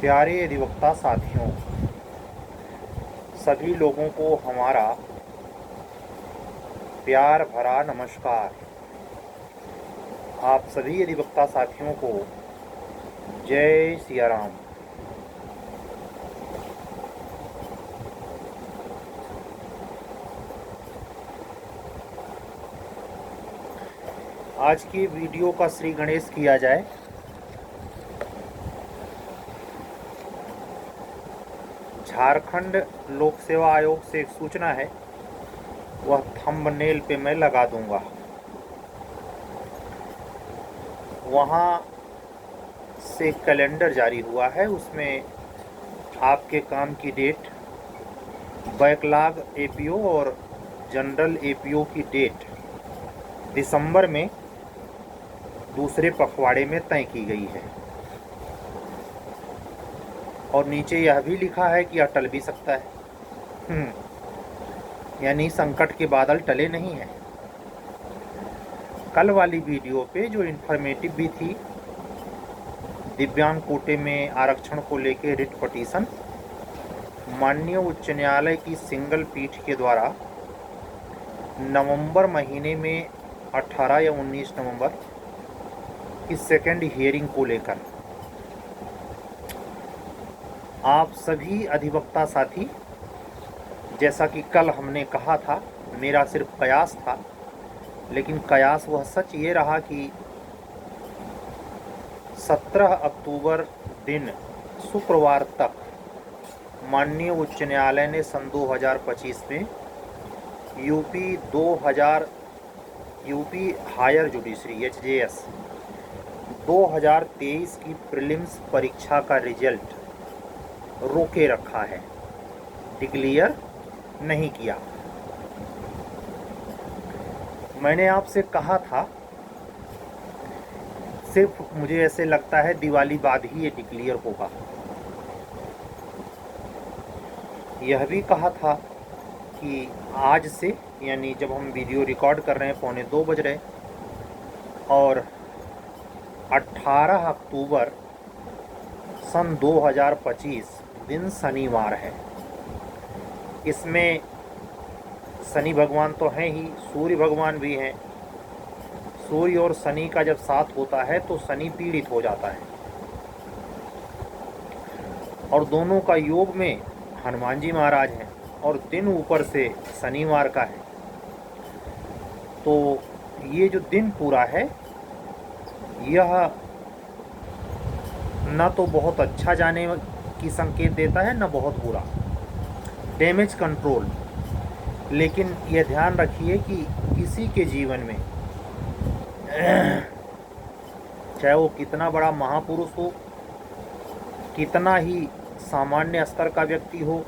प्यारे अधिवक्ता साथियों, सभी लोगों को हमारा प्यार भरा नमस्कार। आप सभी अधिवक्ता साथियों को जय सिया राम। आज की वीडियो का श्री गणेश किया जाए। झारखंड लोक सेवा आयोग से एक सूचना है, वह थंबनेल पे मैं लगा दूंगा। वहाँ से कैलेंडर जारी हुआ है, उसमें आपके काम की डेट, बैकलॉग एपीओ और जनरल एपीओ की डेट दिसंबर में दूसरे पखवाड़े में तय की गई है। और नीचे यह भी लिखा है कि यह टल भी सकता है। यानी संकट के बादल टले नहीं हैं। कल वाली वीडियो पे जो इन्फॉर्मेटिव भी थी, दिव्यांग कोटे में आरक्षण को लेकर रिट पटिशन, माननीय उच्च न्यायालय की सिंगल पीठ के द्वारा नवंबर महीने में 18 या 19 नवंबर की सेकेंड हियरिंग को लेकर आप सभी अधिवक्ता साथी, जैसा कि कल हमने कहा था, मेरा सिर्फ कयास था, लेकिन कयास वह सच ये रहा कि 17 अक्टूबर दिन शुक्रवार तक माननीय उच्च न्यायालय ने सन 2025 में यूपी हायर जुडिशरी HJS 2023 की प्रीलिम्स परीक्षा का रिजल्ट रोके रखा है, डिक्लेयर नहीं किया। मैंने आपसे कहा था, सिर्फ मुझे ऐसे लगता है दिवाली बाद ही ये डिक्लेयर होगा। यह भी कहा था कि आज से, यानी जब हम वीडियो रिकॉर्ड कर रहे हैं 1:45 बज रहे, और 18 अक्टूबर सन 2025 दिन शनिवार है। इसमें शनि भगवान तो हैं ही, सूर्य भगवान भी हैं। सूर्य और शनि का जब साथ होता है तो शनि पीड़ित हो जाता है, और दोनों का योग में हनुमान जी महाराज हैं, और दिन ऊपर से शनिवार का है। तो ये जो दिन पूरा है, यह न तो बहुत अच्छा जाने की संकेत देता है, न बहुत बुरा, डैमेज कंट्रोल। लेकिन यह ध्यान रखिए कि किसी के जीवन में चाहे वो कितना बड़ा महापुरुष हो, कितना ही सामान्य स्तर का व्यक्ति हो,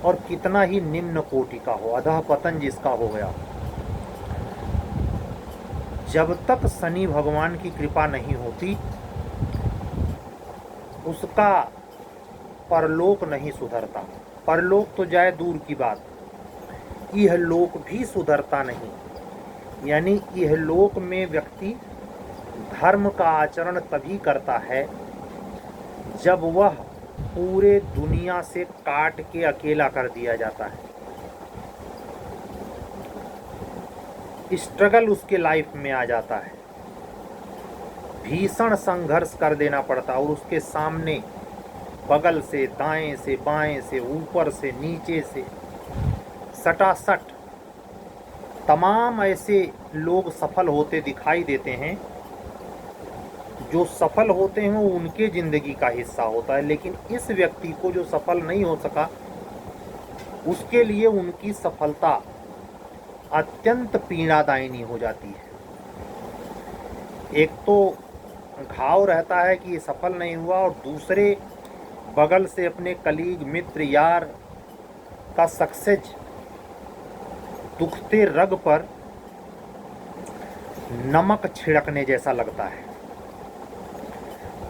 और कितना ही निम्न कोटि का हो, अधः पतन जिसका हो गया, जब तक शनि भगवान की कृपा नहीं होती, उसका परलोक नहीं सुधरता। परलोक तो जाए दूर की बात, यह लोक भी सुधरता नहीं। यानी यह लोक में व्यक्ति धर्म का आचरण तभी करता है जब वह पूरे दुनिया से काट के अकेला कर दिया जाता है। स्ट्रगल उसके लाइफ में आ जाता है, भीषण संघर्ष कर देना पड़ता, और उसके सामने बगल से, दाएं से, बाएं से, ऊपर से, नीचे से, सटासट तमाम ऐसे लोग सफल होते दिखाई देते हैं। जो सफल होते हैं वो उनके ज़िंदगी का हिस्सा होता है, लेकिन इस व्यक्ति को जो सफल नहीं हो सका, उसके लिए उनकी सफलता अत्यंत पीड़ादायिनी हो जाती है। एक तो घाव रहता है कि ये सफल नहीं हुआ, और दूसरे बगल से अपने कलीग, मित्र, यार का सक्सेस दुखते रग पर नमक छिड़कने जैसा लगता है।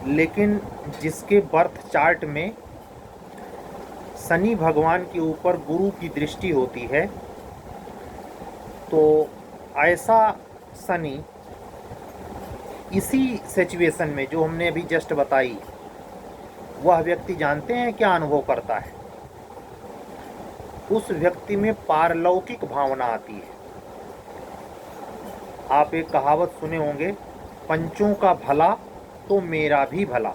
लेकिन जिसके बर्थ चार्ट में शनि भगवान के ऊपर गुरु की दृष्टि होती है, तो ऐसा शनि इसी सिचुएशन में जो हमने अभी जस्ट बताई, वह व्यक्ति जानते हैं क्या अनुभव करता है? उस व्यक्ति में पारलौकिक भावना आती है। आप एक कहावत सुने होंगे, पंचों का भला तो मेरा भी भला।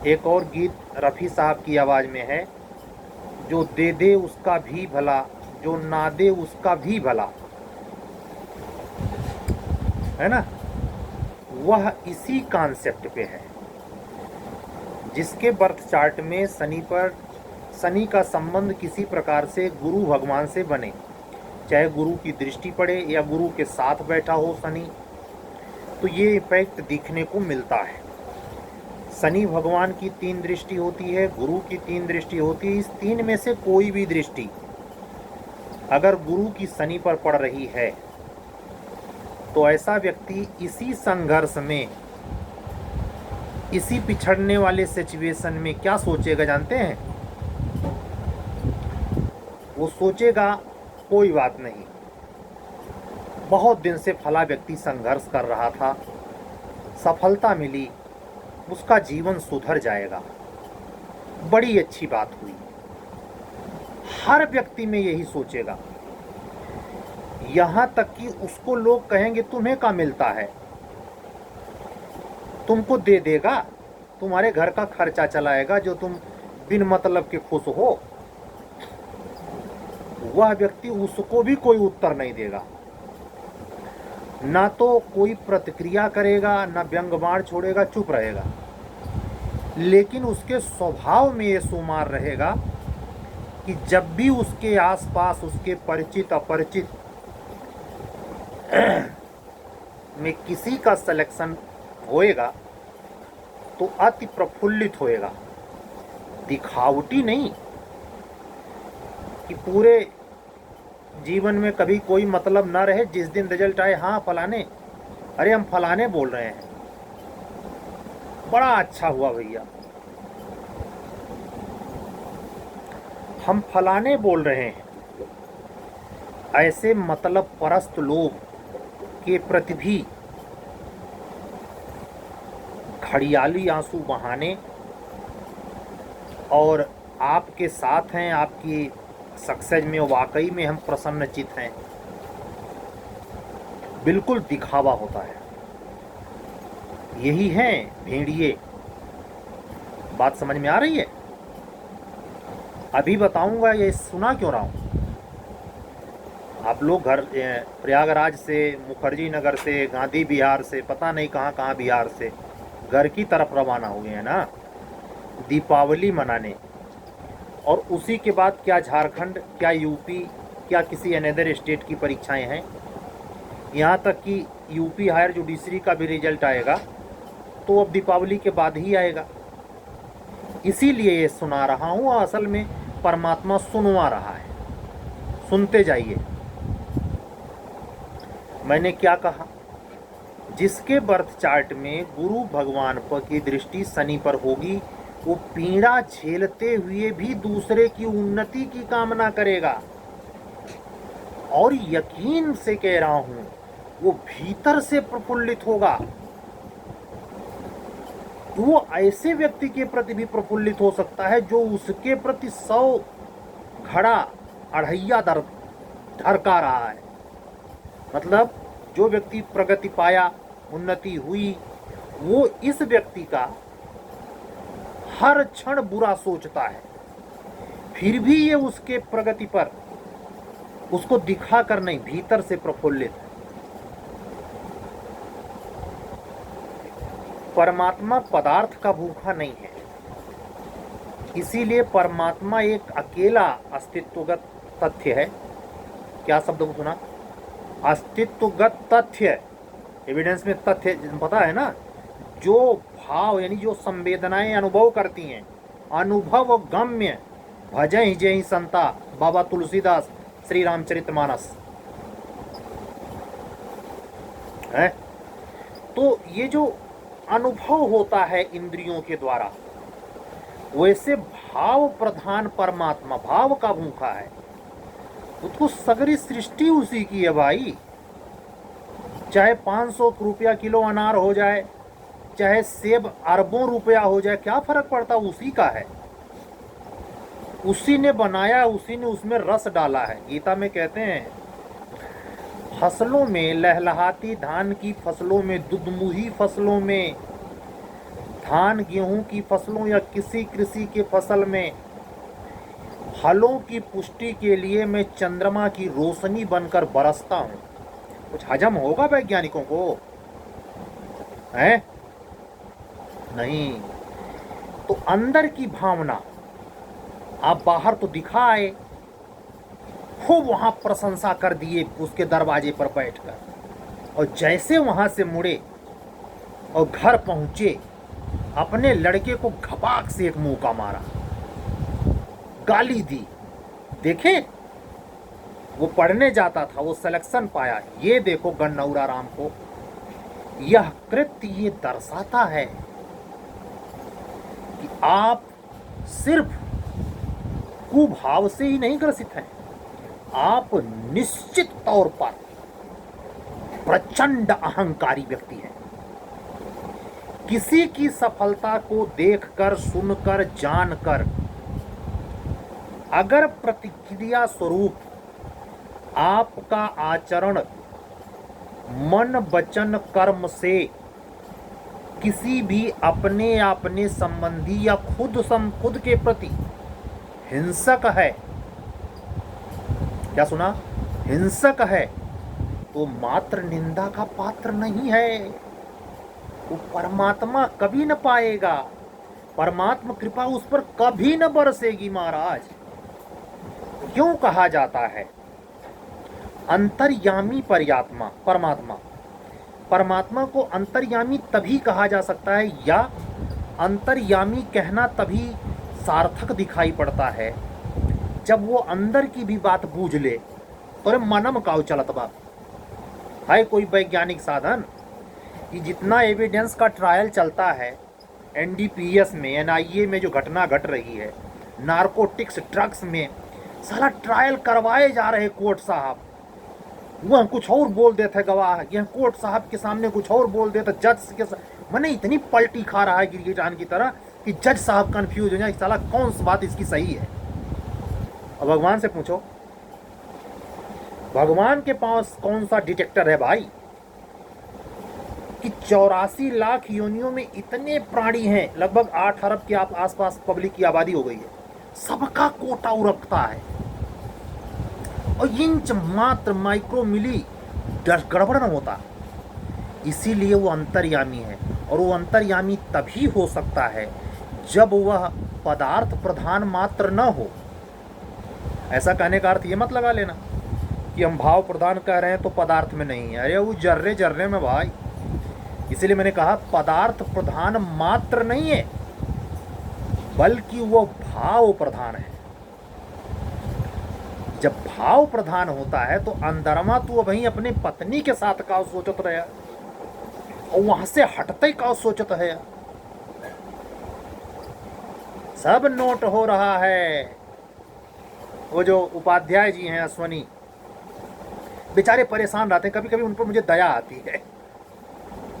एक और गीत रफ़ी साहब की आवाज़ में है, जो दे दे उसका भी भला, जो ना दे उसका भी भला, है ना? वह इसी कॉन्सेप्ट पे है। जिसके बर्थ चार्ट में शनि का संबंध किसी प्रकार से गुरु भगवान से बने, चाहे गुरु की दृष्टि पड़े या गुरु के साथ बैठा हो शनि, तो ये इफेक्ट दिखने को मिलता है। शनि भगवान की 3 दृष्टि होती है, गुरु की 3 दृष्टि होती है। इस 3 में से कोई भी दृष्टि अगर गुरु की शनि पर पड़ रही है तो ऐसा व्यक्ति इसी संघर्ष में, इसी पिछड़ने वाले सिचुएशन में क्या सोचेगा जानते हैं? वो सोचेगा कोई बात नहीं, बहुत दिन से फला व्यक्ति संघर्ष कर रहा था, सफलता मिली, उसका जीवन सुधर जाएगा, बड़ी अच्छी बात हुई। हर व्यक्ति में यही सोचेगा। यहाँ तक कि उसको लोग कहेंगे तुम्हें क्या मिलता है, तुमको दे देगा, तुम्हारे घर का खर्चा चलाएगा, जो तुम बिन मतलब के खुश हो। वह व्यक्ति उसको भी कोई उत्तर नहीं देगा, ना तो कोई प्रतिक्रिया करेगा, ना व्यंग्यबाण छोड़ेगा, चुप रहेगा। लेकिन उसके स्वभाव में ये सुमार रहेगा कि जब भी उसके आसपास उसके परिचित अपरिचित में किसी का सिलेक्शन होएगा तो अति प्रफुल्लित होएगा, दिखावटी नहीं कि पूरे जीवन में कभी कोई मतलब ना रहे, जिस दिन रिजल्ट आए, हाँ फलाने, अरे हम फलाने बोल रहे हैं, बड़ा अच्छा हुआ भैया, हम फलाने बोल रहे हैं। ऐसे मतलब परस्त लोग के प्रति भी घड़ियाली आंसू बहाने और आपके साथ हैं, आपकी सक्सेस में वाकई में हम प्रसन्नचित हैं, बिल्कुल दिखावा होता है। यही हैं भेड़िए। बात समझ में आ रही है? अभी बताऊंगा, ये सुना क्यों रहा हूं। आप लोग घर प्रयागराज से, मुखर्जी नगर से, गांधी बिहार से, पता नहीं कहाँ कहाँ बिहार से घर की तरफ रवाना हो गए हैं ना दीपावली मनाने। और उसी के बाद क्या झारखंड, क्या यूपी, क्या किसी अनदर स्टेट की परीक्षाएं हैं। यहाँ तक कि यूपी हायर जुडिशरी का भी रिजल्ट आएगा तो अब दीपावली के बाद ही आएगा। इसीलिए ये सुना रहा हूँ, असल में परमात्मा सुनवा रहा है, सुनते जाइए। मैंने क्या कहा? जिसके बर्थ चार्ट में गुरु भगवान पर की दृष्टि शनि पर होगी, वो पीड़ा झेलते हुए भी दूसरे की उन्नति की कामना करेगा। और यकीन से कह रहा हूं, वो भीतर से प्रफुल्लित होगा। वो ऐसे व्यक्ति के प्रति भी प्रफुल्लित हो सकता है जो उसके प्रति 100 घड़ा अढ़ैया ढरका रहा है। मतलब जो व्यक्ति प्रगति पाया, उन्नति हुई, वो इस व्यक्ति का हर क्षण बुरा सोचता है, फिर भी ये उसके प्रगति पर उसको दिखा कर नहीं, भीतर से प्रफुल्लित है। परमात्मा पदार्थ का भूखा नहीं है, इसीलिए परमात्मा एक अकेला अस्तित्वगत तथ्य है। क्या शब्द सुना? अस्तित्वगत तथ्य। एविडेंस में तथ्य पता है ना, जो भाव यानी जो संवेदनाएं अनुभव करती हैं, अनुभव गम्य भजहि जहि संता, बाबा तुलसीदास, श्री रामचरितमानस है। तो ये जो अनुभव होता है इंद्रियों के द्वारा, वैसे भाव प्रधान परमात्मा भाव का भूखा है। उसको सगरी सृष्टि उसी की है भाई। चाहे 500 रुपया किलो अनार हो जाए, चाहे सेब अरबों रुपया हो जाए, क्या फर्क पड़ता, उसी का है, उसी ने बनाया, उसी ने उसमें रस डाला है। गीता में कहते हैं फसलों में, लहलहाती धान की फसलों में, दुधमुही फसलों में, धान गेहूं की फसलों या किसी कृषि के फसल में फलों की पुष्टि के लिए मैं चंद्रमा की रोशनी बनकर बरसता हूं। कुछ हजम होगा वैज्ञानिकों को? है नहीं। तो अंदर की भावना आप बाहर तो दिखाए, खूब वहां प्रशंसा कर दिए उसके दरवाजे पर बैठकर, और जैसे वहां से मुड़े और घर पहुंचे, अपने लड़के को घपाक से एक मुंह मारा, गाली दी। देखे, वो पढ़ने जाता था, वो सिलेक्शन पाया। ये देखो गन्नौरा राम को, यह कृत्य ये दर्शाता है कि आप सिर्फ कुभाव से ही नहीं ग्रसित हैं, आप निश्चित तौर पर प्रचंड अहंकारी व्यक्ति हैं। किसी की सफलता को देखकर, सुनकर, जानकर अगर प्रतिक्रिया स्वरूप आपका आचरण मन, वचन, कर्म से किसी भी अपने संबंधी या खुद के प्रति हिंसक है, क्या सुना, हिंसक है, तो मात्र निंदा का पात्र नहीं है, वो परमात्मा कभी न पाएगा, परमात्मा कृपा उस पर कभी न बरसेगी महाराज। क्यों कहा जाता है अंतर्यामी परमात्मा? परमात्मा को अंतर्यामी तभी कहा जा सकता है, या अंतर्यामी कहना तभी सार्थक दिखाई पड़ता है जब वो अंदर की भी बात बूझ ले। तो मनम काउ चलत बा है कोई वैज्ञानिक साधन कि जितना एविडेंस का ट्रायल चलता है एनडीपीएस में, एनआईए में जो घटना घट रही है, नारकोटिक्स ड्रग्स में, सारा ट्रायल करवाए जा रहे कोर्ट साहब, वह कुछ और बोल देते गवाह, यह कोर्ट साहब के सामने कुछ और बोल देते जज के मैंने इतनी पलटी खा रहा है गिरगिटान की तरह कि जज साहब कंफ्यूज हो जाए, साला कौन सी बात इसकी सही है। और भगवान से पूछो, भगवान के पास कौन सा डिटेक्टर है भाई कि 84 लाख योनियों में इतने प्राणी हैं, लगभग 8 अरब के आसपास पब्लिक की आबादी हो गई है, सबका कोटा उरकता है, और इंच मात्र माइक्रो मिली गड़बड़ न होता। इसीलिए वो अंतर्यामी है, और वो अंतर्यामी तभी हो सकता है जब वह पदार्थ प्रधान मात्र न हो। ऐसा कहने का अर्थ ये मत लगा लेना कि हम भाव प्रधान कह रहे हैं तो पदार्थ में नहीं है, अरे वो जर्रे जर्रे में भाई। इसीलिए मैंने कहा पदार्थ प्रधान मात्र नहीं है, बल्कि वो भाव प्रधान है। जब भाव प्रधान होता है तो अंदरमा तू वहीं अपनी पत्नी के साथ का सोचत रहे, और वहां से हटते का सोचत है, सब नोट हो रहा है। वो जो उपाध्याय जी हैं अश्वनी, बेचारे परेशान रहते हैं, कभी कभी उन पर मुझे दया आती है।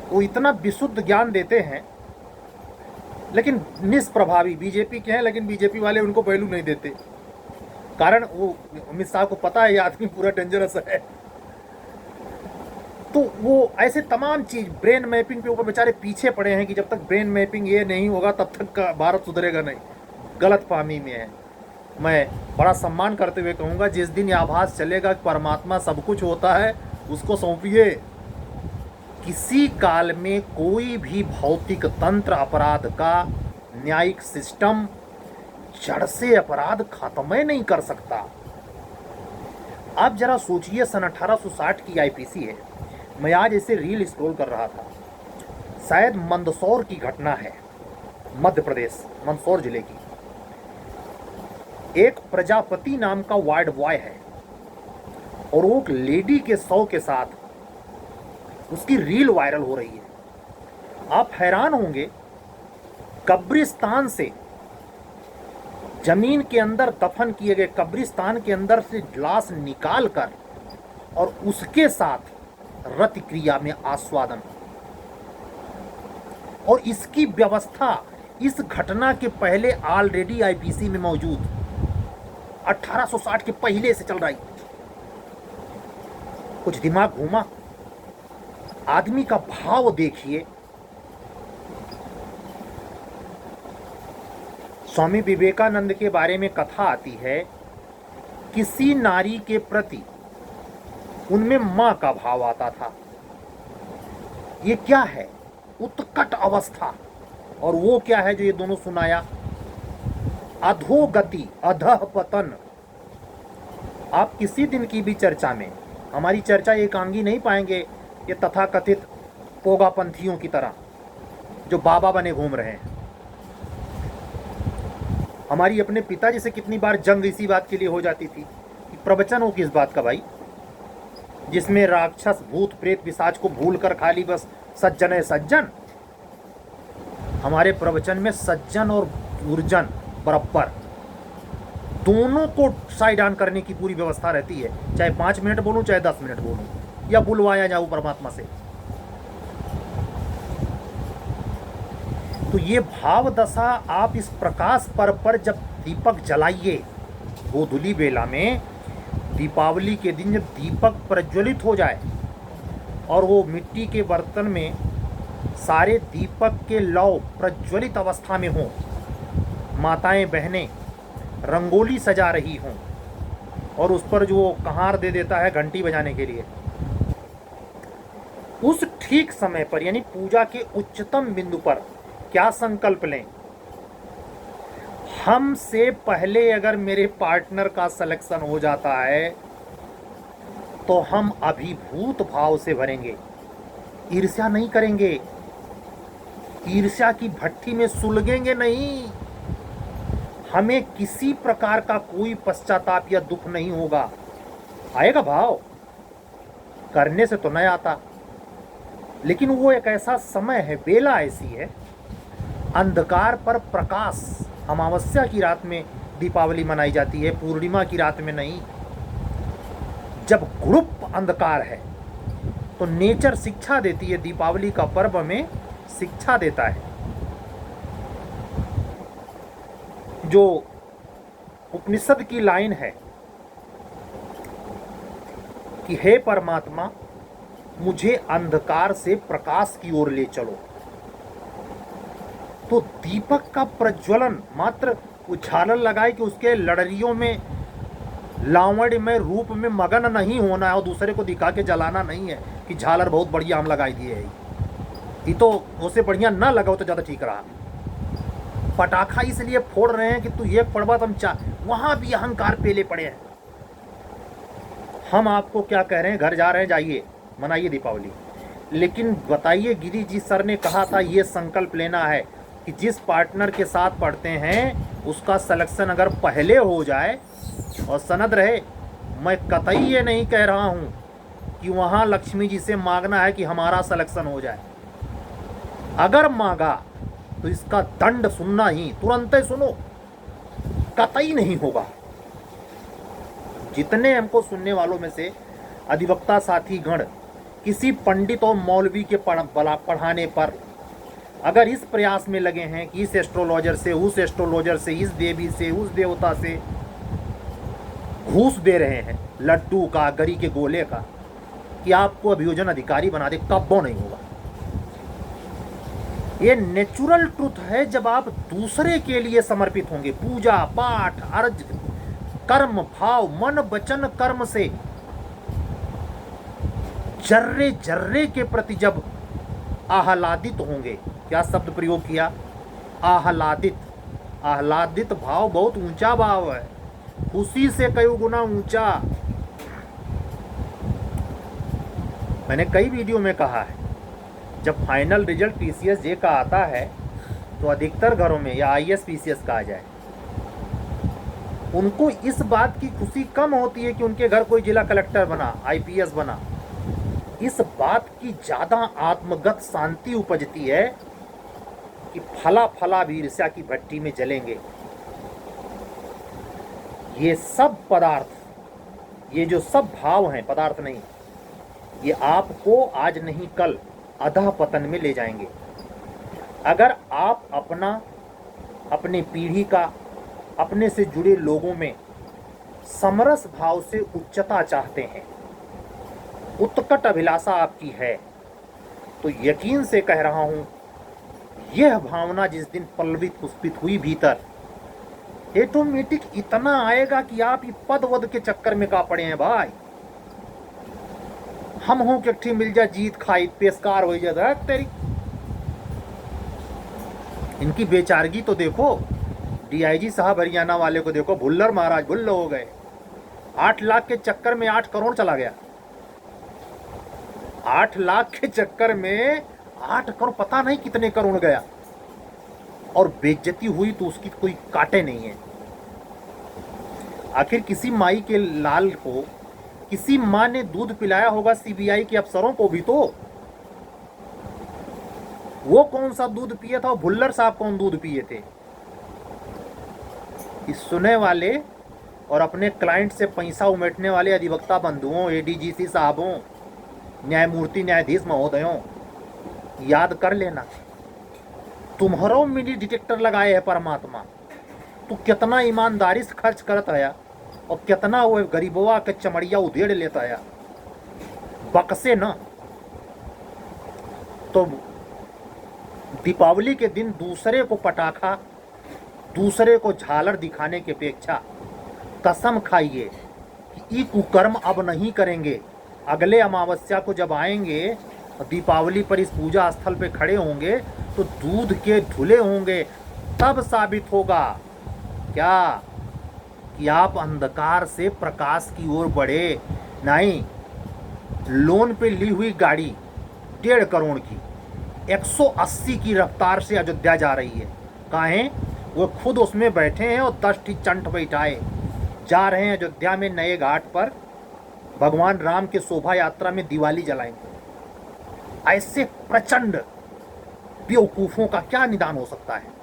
वो इतना विशुद्ध ज्ञान देते हैं लेकिन निष्प्रभावी, बीजेपी के हैं लेकिन बीजेपी वाले उनको वैल्यू नहीं देते, कारण वो अमित शाह को पता है ये आदमी पूरा डेंजरस है। तो वो ऐसे तमाम चीज ब्रेन मैपिंग के ऊपर बेचारे पीछे पड़े हैं कि जब तक ब्रेन मैपिंग ये नहीं होगा तब तक भारत सुधरेगा नहीं, गलत फहमी में है। मैं बड़ा सम्मान करते हुए कहूँगा, जिस दिन ये आभास चलेगा कि परमात्मा सब कुछ होता है, उसको सौंपिए। किसी काल में कोई भी भौतिक तंत्र अपराध का न्यायिक सिस्टम जड़ से अपराध खत्म ही नहीं कर सकता। आप जरा सोचिए, सन 1860 की आईपीसी है। मैं आज इसे रील स्क्रॉल कर रहा था, शायद मंदसौर की घटना है, मध्य प्रदेश मंदसौर जिले की। एक प्रजापति नाम का वार्ड बॉय है और वो एक लेडी के शव के साथ उसकी रील वायरल हो रही है। आप हैरान होंगे, कब्रिस्तान से जमीन के अंदर दफन किए गए, कब्रिस्तान के अंदर से लाश निकाल कर और उसके साथ रति क्रिया में आस्वादन, और इसकी व्यवस्था इस घटना के पहले ऑलरेडी आईपीसी में मौजूद 1860 के पहले से चल रही। कुछ दिमाग घूमा? आदमी का भाव देखिए। स्वामी विवेकानंद के बारे में कथा आती है, किसी नारी के प्रति उनमें मां का भाव आता था। ये क्या है? उत्कट अवस्था। और वो क्या है जो ये दोनों सुनाया? अधोगति, अधः पतन। आप किसी दिन की भी चर्चा में हमारी चर्चा एकांगी नहीं पाएंगे ये तथाकथित पोगापंथियों की तरह जो बाबा बने घूम रहे हैं। हमारी अपने पिताजी से कितनी बार जंग इसी बात के लिए हो जाती थी कि प्रवचन हो किस बात का भाई, जिसमें राक्षस भूत प्रेत पिशाच को भूल कर खाली बस सज्जन है सज्जन। हमारे प्रवचन में सज्जन और दुर्जन बराबर दोनों को साइड ऑन करने की पूरी व्यवस्था रहती है, चाहे 5 मिनट बोलूं चाहे 10 मिनट बोलूं या बुलवाया जाऊं परमात्मा से। तो ये भाव दशा आप इस प्रकाश पर्व पर जब दीपक जलाइए, गोधूली बेला में दीपावली के दिन जब दीपक प्रज्वलित हो जाए और वो मिट्टी के बर्तन में सारे दीपक के लौ प्रज्वलित अवस्था में हों, माताएं बहनें रंगोली सजा रही हों और उस पर जो कहार दे देता है घंटी बजाने के लिए, उस ठीक समय पर यानी पूजा के उच्चतम बिंदु पर क्या संकल्प लें? हमसे पहले अगर मेरे पार्टनर का सिलेक्शन हो जाता है तो हम अभिभूत भाव से भरेंगे, ईर्ष्या नहीं करेंगे, ईर्ष्या की भट्टी में सुलगेंगे नहीं। हमें किसी प्रकार का कोई पश्चाताप या दुख नहीं होगा। आएगा भाव, करने से तो नहीं आता, लेकिन वो एक ऐसा समय है, बेला ऐसी है, अंधकार पर प्रकाश। अमावस्या की रात में दीपावली मनाई जाती है, पूर्णिमा की रात में नहीं। जब ग्रुप अंधकार है तो नेचर शिक्षा देती है, दीपावली का पर्व हमें शिक्षा देता है। जो उपनिषद की लाइन है कि हे परमात्मा मुझे अंधकार से प्रकाश की ओर ले चलो, तो दीपक का प्रज्वलन मात्र झालर लगाए कि उसके लड़रियों में लावण्य में रूप में मगन नहीं होना है और दूसरे को दिखा के जलाना नहीं है कि झालर बहुत बढ़िया हम लगाई दिए है, ये तो उससे बढ़िया ना लगाओ तो ज़्यादा ठीक रहा। पटाखा इसलिए फोड़ रहे हैं कि तू एक पड़वा तुम वहां भी अहंकार पेले पड़े हैं। हम आपको क्या कह रहे हैं, घर जा रहे हैं, जाइए मनाइए दीपावली, लेकिन बताइए गिरी जी सर ने कहा था ये संकल्प लेना है कि जिस पार्टनर के साथ पढ़ते हैं उसका सिलेक्शन अगर पहले हो जाए और सनद रहे, मैं कतई ये नहीं कह रहा हूँ कि वहाँ लक्ष्मी जी से मांगना है कि हमारा सिलेक्शन हो जाए। अगर मांगा तो इसका दंड सुनना ही, तुरंत ही सुनो, कतई नहीं होगा। जितने हमको सुनने वालों में से अधिवक्ता साथी गण किसी पंडित और मौलवी के पढ़ाने पर अगर इस प्रयास में लगे हैं कि इस एस्ट्रोलॉजर से, उस एस्ट्रोलॉजर से, इस देवी से, उस देवता से घूस दे रहे हैं, लड्डू का, गरी के गोले का, कि आपको अभियोजन अधिकारी बना दे, कब्बो नहीं होगा। ये नेचुरल ट्रुथ है। जब आप दूसरे के लिए समर्पित होंगे, पूजा पाठ अर्ज कर्म भाव मन वचन कर्म से जर्रे जर्रे के प्रति जब आह्लादित होंगे, क्या शब्द प्रयोग किया, आह्लादित। आह्लादित भाव बहुत ऊंचा भाव है, खुशी से कई गुना ऊंचा। मैंने कई वीडियो में कहा है, जब फाइनल रिजल्ट पीसीएस जे का आता है तो अधिकतर घरों में, या आईएएस पीसीएस कहा जाए, उनको इस बात की खुशी कम होती है कि उनके घर कोई जिला कलेक्टर बना, आईपीएस बना। इस बात की ज्यादा आत्मगत शांति उपजती है कि फला फला भी ईर्ष्या की भट्टी में जलेंगे। ये सब पदार्थ, ये जो सब भाव हैं, पदार्थ नहीं, ये आपको आज नहीं कल अधः पतन में ले जाएंगे। अगर आप अपनी पीढ़ी का, अपने से जुड़े लोगों में समरस भाव से उच्चता चाहते हैं, उत्कट अभिलाषा आपकी है, तो यकीन से कह रहा हूं, यह भावना जिस दिन पल्लवित पुष्पित हुई भीतर, ऑटोमेटिक इतना आएगा कि आप ये पद वद के चक्कर में का पड़े हैं भाई। हम हो कि मिल जा जीत खाई पेशकार हो जाता तेरी। इनकी बेचारगी तो देखो, डीआईजी साहब हरियाणा वाले को देखो, भुल्लर महाराज भुल्ल हो गए। 8 लाख के चक्कर में 8 करोड़ चला गया। 8 लाख के चक्कर में 8 करोड़, पता नहीं कितने करोड़ गया, और बेइज्जती हुई तो उसकी कोई काटे नहीं है। आखिर किसी माई के लाल को किसी मां ने दूध पिलाया होगा, सीबीआई के अफसरों को भी, तो वो कौन सा दूध पिए था, भुल्लर साहब कौन दूध पिए थे। इस सुने वाले और अपने क्लाइंट से पैसा उमेटने वाले अधिवक्ता बंधुओं, एडीजीसी साहबों, न्यायमूर्ति न्यायाधीश महोदयों, याद कर लेना, तुम्हारो मिनी डिटेक्टर लगाए है परमात्मा। तू कितना ईमानदारी से खर्च करता है और कितना वो गरीबवा के चमड़िया उधेड़ लेता है। बक्से ना तो दीपावली के दिन दूसरे को पटाखा, दूसरे को झालर दिखाने की अपेक्षा कसम खाइए कि ये कुकर्म अब नहीं करेंगे। अगले अमावस्या को जब आएंगे, दीपावली पर इस पूजा स्थल पे खड़े होंगे तो दूध के ढुले होंगे, तब साबित होगा क्या कि आप अंधकार से प्रकाश की ओर बढ़े। नहीं, लोन पे ली हुई गाड़ी 1.5 करोड़ की 180 की रफ्तार से अयोध्या जा रही है। काहे? वो खुद उसमें बैठे हैं और 10 टी चंट बैठाए जा रहे हैं अयोध्या में नए घाट पर भगवान राम के शोभा यात्रा में दिवाली जलाएंगे। ऐसे प्रचंड बेवकूफों का क्या निदान हो सकता है?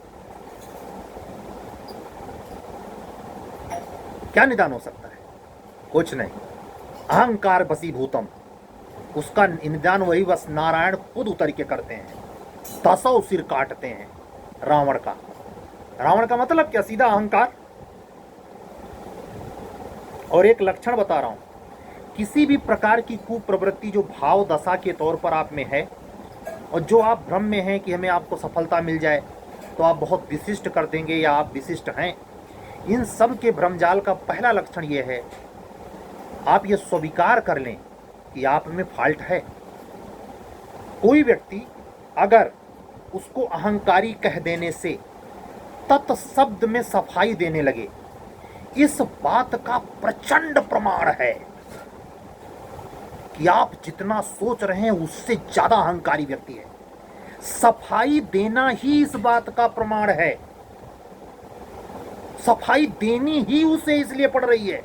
क्या निदान हो सकता है? कुछ नहीं। अहंकार बसीभूतम, उसका निदान वही बस नारायण खुद उतर के करते हैं। 10 सिर काटते हैं रावण का। रावण का मतलब क्या? सीधा अहंकार। और एक लक्षण बता रहा हूं, किसी भी प्रकार की कुप्रवृत्ति जो भाव दशा के तौर पर आप में है और जो आप भ्रम में हैं कि हमें आपको सफलता मिल जाए तो आप बहुत विशिष्ट कर देंगे या आप विशिष्ट हैं, इन सब के भ्रमजाल का पहला लक्षण यह है, आप ये स्वीकार कर लें कि आप में फॉल्ट है। कोई व्यक्ति अगर उसको अहंकारी कह देने से तत्शब्द में सफाई देने लगे, इस बात का प्रचंड प्रमाण है कि आप जितना सोच रहे हैं उससे ज्यादा अहंकारी व्यक्ति है। सफाई देना ही इस बात का प्रमाण है। सफाई देनी ही उसे इसलिए पड़ रही है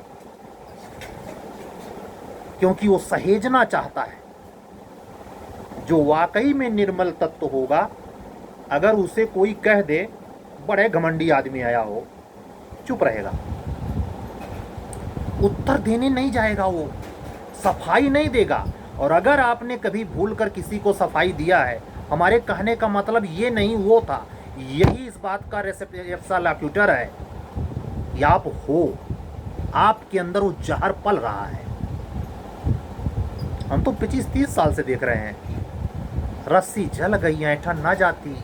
क्योंकि वो सहेजना चाहता है। जो वाकई में निर्मल तत्व होगा, अगर उसे कोई कह दे बड़े घमंडी आदमी आया हो, चुप रहेगा, उत्तर देने नहीं जाएगा, वो सफाई नहीं देगा। और अगर आपने कभी भूल कर किसी को सफाई दिया है, हमारे कहने का मतलब ये नहीं वो था, यही इस बात का रेप्सलक्यूटर है कि आप हो, आपके अंदर वो जहर पल रहा है। हम तो 25-30 साल से देख रहे हैं, रस्सी जल गई, ऐठा ना जाती,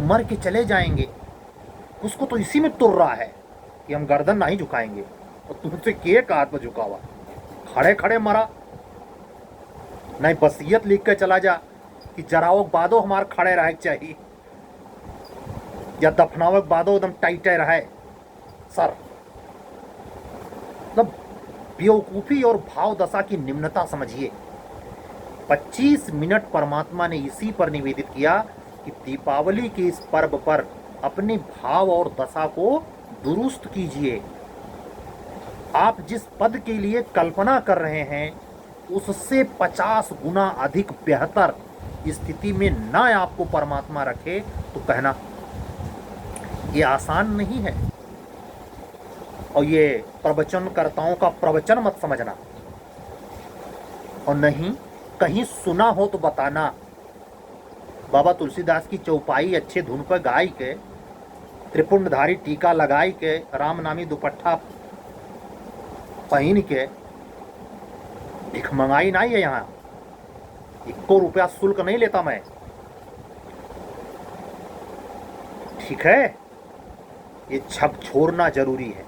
मर के चले जाएंगे। उसको तो इसी में तुर रहा है कि हम गर्दन नहीं झुकाएंगे, और तुमसे के हाथ पर झुका हुआ, खड़े खड़े मरा। नहीं वसीयत लिख के चला जा कि जराओ बादो हमार खड़े रहे चाहिए, या दफनाओ बादो एकदम टाइटे रहे सर। मतलब बेवकूफी और भाव दशा की निम्नता समझिए। 25 मिनट परमात्मा ने इसी पर निवेदित किया कि दीपावली के इस पर्व पर अपने भाव और दशा को दुरुस्त कीजिए। आप जिस पद के लिए कल्पना कर रहे हैं उससे 50 गुना अधिक बेहतर स्थिति में न आपको परमात्मा रखे तो कहना ये आसान नहीं है। और ये प्रवचनकर्ताओं का प्रवचन मत समझना, और नहीं कहीं सुना हो तो बताना। बाबा तुलसीदास की चौपाई अच्छे धुन पर गाय के, त्रिपुंडधारी टीका लगाई के, राम नामी दुपट्टा पहन के भिख मंगाई नहीं है। यहाँ 1 रुपया शुल्क नहीं लेता मैं, ठीक है। ये छप छोड़ना जरूरी है।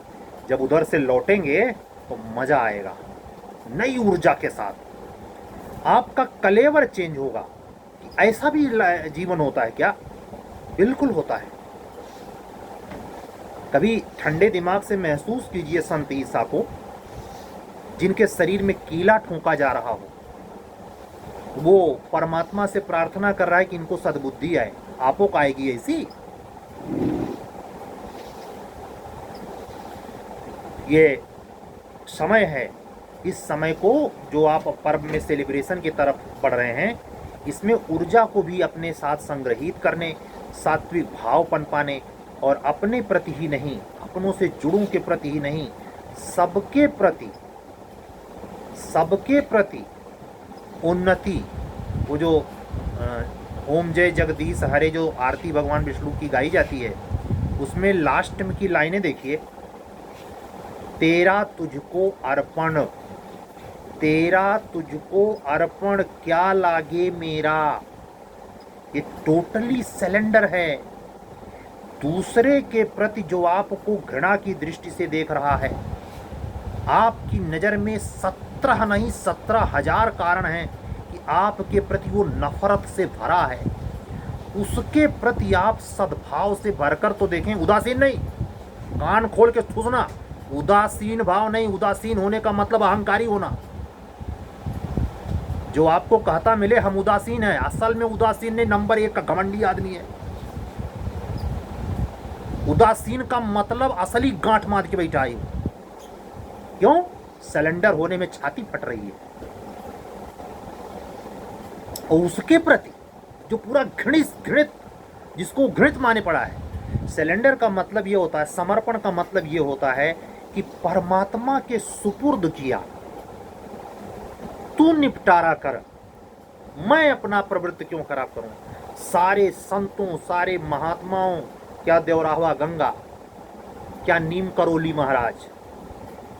जब उधर से लौटेंगे तो मजा आएगा, नई ऊर्जा के साथ। आपका कलेवर चेंज होगा कि ऐसा भी जीवन होता है क्या? बिल्कुल होता है। कभी ठंडे दिमाग से महसूस कीजिए संत ईसा को, जिनके शरीर में कीला ठोंका जा रहा हो, वो परमात्मा से प्रार्थना कर रहा है कि इनको सद्बुद्धि आए। आपको को आएगी ऐसी? ये समय है, इस समय को जो आप पर्व में सेलिब्रेशन की तरफ बढ़ रहे हैं, इसमें ऊर्जा को भी अपने साथ संग्रहित करने, सात्विक भाव पनपाने, और अपने प्रति ही नहीं, अपनों से जुड़ों के प्रति ही नहीं, सबके प्रति उन्नति। वो जो ओम जय जगदीश हरे जो आरती भगवान विष्णु की गाई जाती है, उसमें लास्ट में की लाइनें देखिए, तेरा तुझको अर्पण, तेरा तुझको अर्पण क्या लागे मेरा। ये टोटली सिलेंडर है। दूसरे के प्रति जो आपको घृणा की दृष्टि से देख रहा है, आपकी नज़र में 17 नहीं 17,000 कारण हैं कि आपके प्रति वो नफरत से भरा है। उसके प्रति आप सद्भाव से भरकर तो देखें, उदासीन नहीं। कान खोल के सुनना, उदासीन भाव नहीं। उदासीन होने का मतलब अहंकारी होना। जो आपको कहता मिले हम उदासीन हैं, असल में उदासीन नहीं, नंबर 1 का घमंडी आदमी है। उदासीन का मतलब असली गांठ मार के बैठा है। क्यों? सिलेंडर होने में छाती फट रही है। और उसके प्रति जो पूरा घृणित, जिसको घृणित माने पड़ा है। सिलेंडर का मतलब ये होता है, समर्पण का मतलब ये होता है कि परमात्मा के सुपुर्द किया, तू निपटारा कर, मैं अपना प्रवृत्ति क्यों खराब करूं। सारे संतों, सारे महात्माओं, क्या देवराहवा गंगा, क्या नीम करोली महाराज,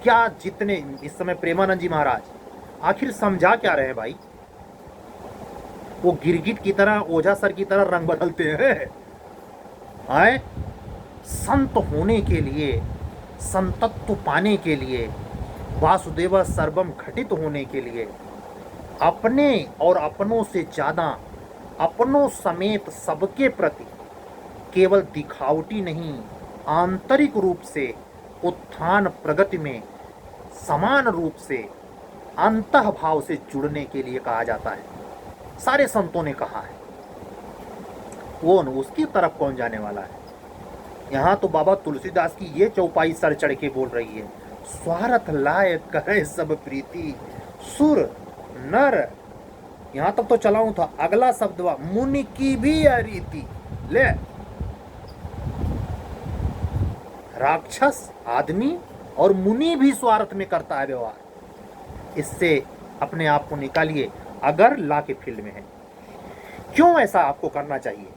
क्या जितने इस समय प्रेमानंद जी महाराज, आखिर समझा क्या रहे भाई? वो गिरगिट की तरह, ओझा सर की तरह रंग बदलते हैं। आए संत होने के लिए, संतत्व पाने के लिए, वासुदेव सर्वम घटित होने के लिए, अपने और अपनों से ज़्यादा, अपनों समेत सबके प्रति केवल दिखावटी नहीं, आंतरिक रूप से उत्थान प्रगति में समान रूप से अंतः भाव से जुड़ने के लिए कहा जाता है। सारे संतों ने कहा है। वो उसकी तरफ कौन जाने वाला है? यहाँ तो बाबा तुलसीदास की ये चौपाई सर चढ़ के बोल रही है, स्वार्थ लाय करे सब प्रीति सुर नर। यहाँ तक तो चलाऊं था, अगला शब्द हुआ मुनि की भी अरीति। ले, राक्षस आदमी और मुनि भी स्वार्थ में करता है व्यवहार। इससे अपने आप को निकालिए अगर ला के फील्ड में है। क्यों ऐसा आपको करना चाहिए?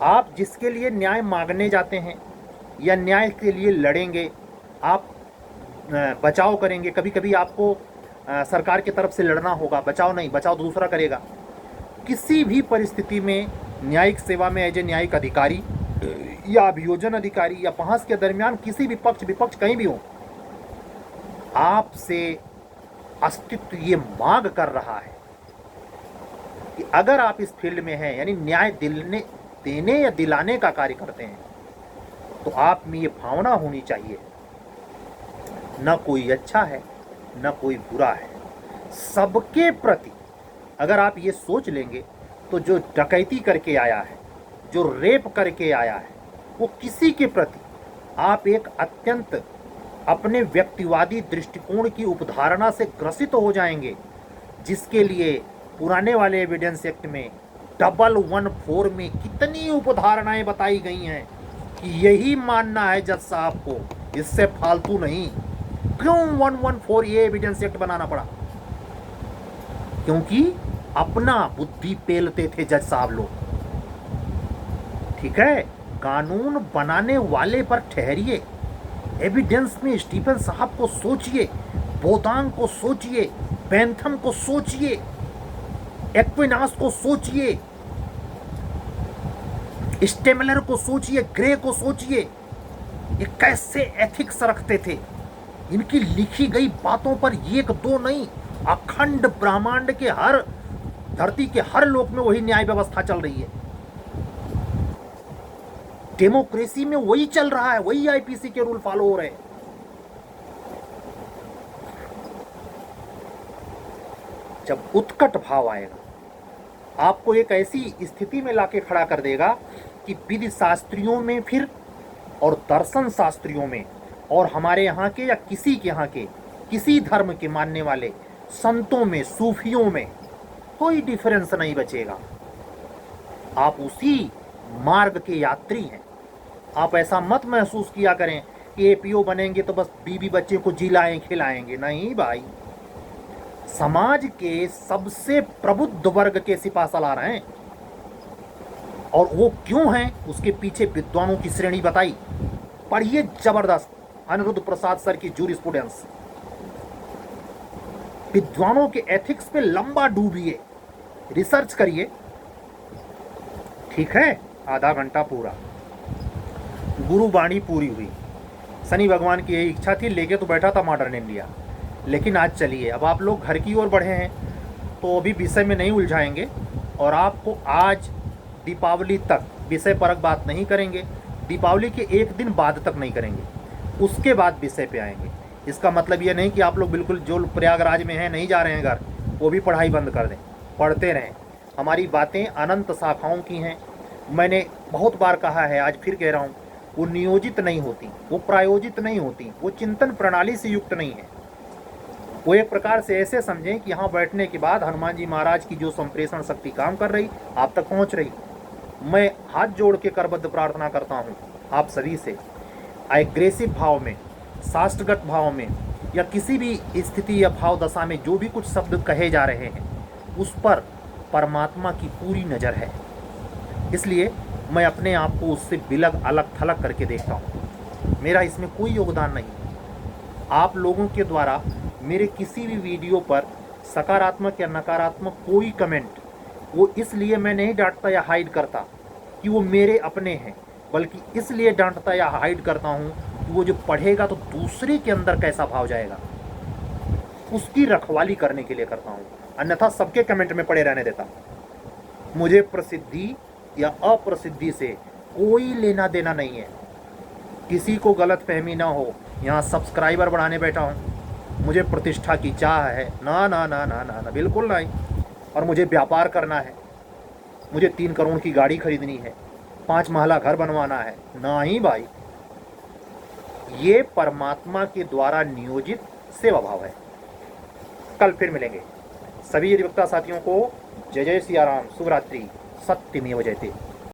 आप जिसके लिए न्याय मांगने जाते हैं या न्याय के लिए लड़ेंगे, आप बचाव करेंगे। कभी कभी आपको सरकार की तरफ से लड़ना होगा, बचाव नहीं, बचाव तो दूसरा करेगा। किसी भी परिस्थिति में न्यायिक सेवा में एज ए न्यायिक अधिकारी या अभियोजन अधिकारी या बहस के दरमियान किसी भी पक्ष विपक्ष कहीं भी हो, आपसे अस्तित्व ये मांग कर रहा है कि अगर आप इस फील्ड में हैं, यानी न्याय देने या दिलाने का कार्य करते हैं, तो आप में ये भावना होनी चाहिए, न कोई अच्छा है न कोई बुरा है, सबके प्रति। अगर आप ये सोच लेंगे तो जो डकैती करके आया है, जो रेप करके आया है, वो किसी के प्रति आप एक अत्यंत अपने व्यक्तिवादी दृष्टिकोण की उपधारणा से ग्रसित हो जाएंगे, जिसके लिए पुराने वाले एविडेंस एक्ट में 114 में कितनी उपधारणाएं बताई गई हैं कि यही मानना है जज साहब को, इससे फालतू नहीं। क्यों 114 ये एविडेंस एक्ट बनाना पड़ा? क्योंकि अपना बुद्धि पेलते थे जज साहब लोग। ठीक है, कानून बनाने वाले पर ठहरिए। एविडेंस में स्टीफन साहब को सोचिए, बोतांग को सोचिए, बेंथम को सोचिए, एक्विनास को सोचिए, स्टेमलर को सोचिए, ग्रे को सोचिए, ये कैसे एथिक्स रखते थे। इनकी लिखी गई बातों पर एक दो नहीं, अखंड ब्रह्मांड के हर, धरती के हर लोक में वही न्याय व्यवस्था चल रही है। डेमोक्रेसी में वही चल रहा है, वही आईपीसी के रूल फॉलो हो रहे हैं। जब उत्कट भाव आएगा, आपको एक ऐसी स्थिति में लाके खड़ा कर देगा कि विधि शास्त्रियों में फिर और दर्शन शास्त्रियों में और हमारे यहाँ के या किसी के यहाँ के किसी धर्म के मानने वाले संतों में, सूफियों में कोई डिफरेंस नहीं बचेगा। आप उसी मार्ग के यात्री हैं। आप ऐसा मत महसूस किया करें कि एपीओ बनेंगे तो बस बीवी बच्चे को जिलाएं खिलाएंगे। नहीं भाई, समाज के सबसे प्रबुद्ध वर्ग के सिपाहसालार हैं, और वो क्यों हैं उसके पीछे विद्वानों की श्रेणी बताई। पढ़िए जबरदस्त अनिरुद्ध प्रसाद सर की जूरिस्प्रूडेंस, विद्वानों के एथिक्स पे लंबा डूबिए, रिसर्च करिए। ठीक है, आधा घंटा पूरा, गुरुवाणी पूरी हुई। शनि भगवान की यही इच्छा थी, लेके तो बैठा था मॉडर्न इंडिया, लेकिन आज चलिए अब आप लोग घर की ओर बढ़े हैं तो अभी विषय में नहीं उलझाएंगे, और आपको आज दीपावली तक विषय परक बात नहीं करेंगे, दीपावली के एक दिन बाद तक नहीं करेंगे, उसके बाद विषय पे आएंगे। इसका मतलब ये नहीं कि आप लोग बिल्कुल जो प्रयागराज में हैं नहीं जा रहे हैं घर, वो भी पढ़ाई बंद कर दें, पढ़ते रहें। हमारी बातें अनंत शाखाओं की हैं। मैंने बहुत बार कहा है, आज फिर कह रहा हूँ, वो नियोजित नहीं होती, वो प्रायोजित नहीं होती, वो चिंतन प्रणाली से युक्त नहीं है। वो एक प्रकार से ऐसे समझें कि यहाँ बैठने के बाद हनुमान जी महाराज की जो संप्रेषण शक्ति काम कर रही, आप तक पहुँच रही। मैं हाथ जोड़ के करबद्ध प्रार्थना करता हूँ आप सभी से, एग्रेसिव भाव में, शास्त्रगत भाव में, या किसी भी स्थिति या भाव दशा में जो भी कुछ शब्द कहे जा रहे हैं, उस पर परमात्मा की पूरी नज़र है। इसलिए मैं अपने आप को उससे बिलग अलग थलग करके देखता हूँ। मेरा इसमें कोई योगदान नहीं। आप लोगों के द्वारा मेरे किसी भी वीडियो पर सकारात्मक या नकारात्मक कोई कमेंट, वो इसलिए मैं नहीं डांटता या हाइड करता कि वो मेरे अपने हैं, बल्कि इसलिए डांटता या हाइड करता हूँ कि वो जो पढ़ेगा तो दूसरे के अंदर कैसा भाव जाएगा, उसकी रखवाली करने के लिए करता हूँ। अन्यथा सबके कमेंट में पड़े रहने देता। मुझे प्रसिद्धि या अप्रसिद्धि से कोई लेना देना नहीं है। किसी को गलत फहमी ना हो, यहाँ सब्सक्राइबर बढ़ाने बैठा हूँ, मुझे प्रतिष्ठा की चाह है, ना ना ना ना ना ना, बिल्कुल नहीं। और मुझे व्यापार करना है, मुझे 3 करोड़ की गाड़ी खरीदनी है, 5 महला घर बनवाना है, ना ही भाई। ये परमात्मा के द्वारा नियोजित सेवा भाव है। कल फिर मिलेंगे। सभी अधिवक्ता साथियों को जय जय सिया राम, शुभ रात्रि, सत्यमेव जयते।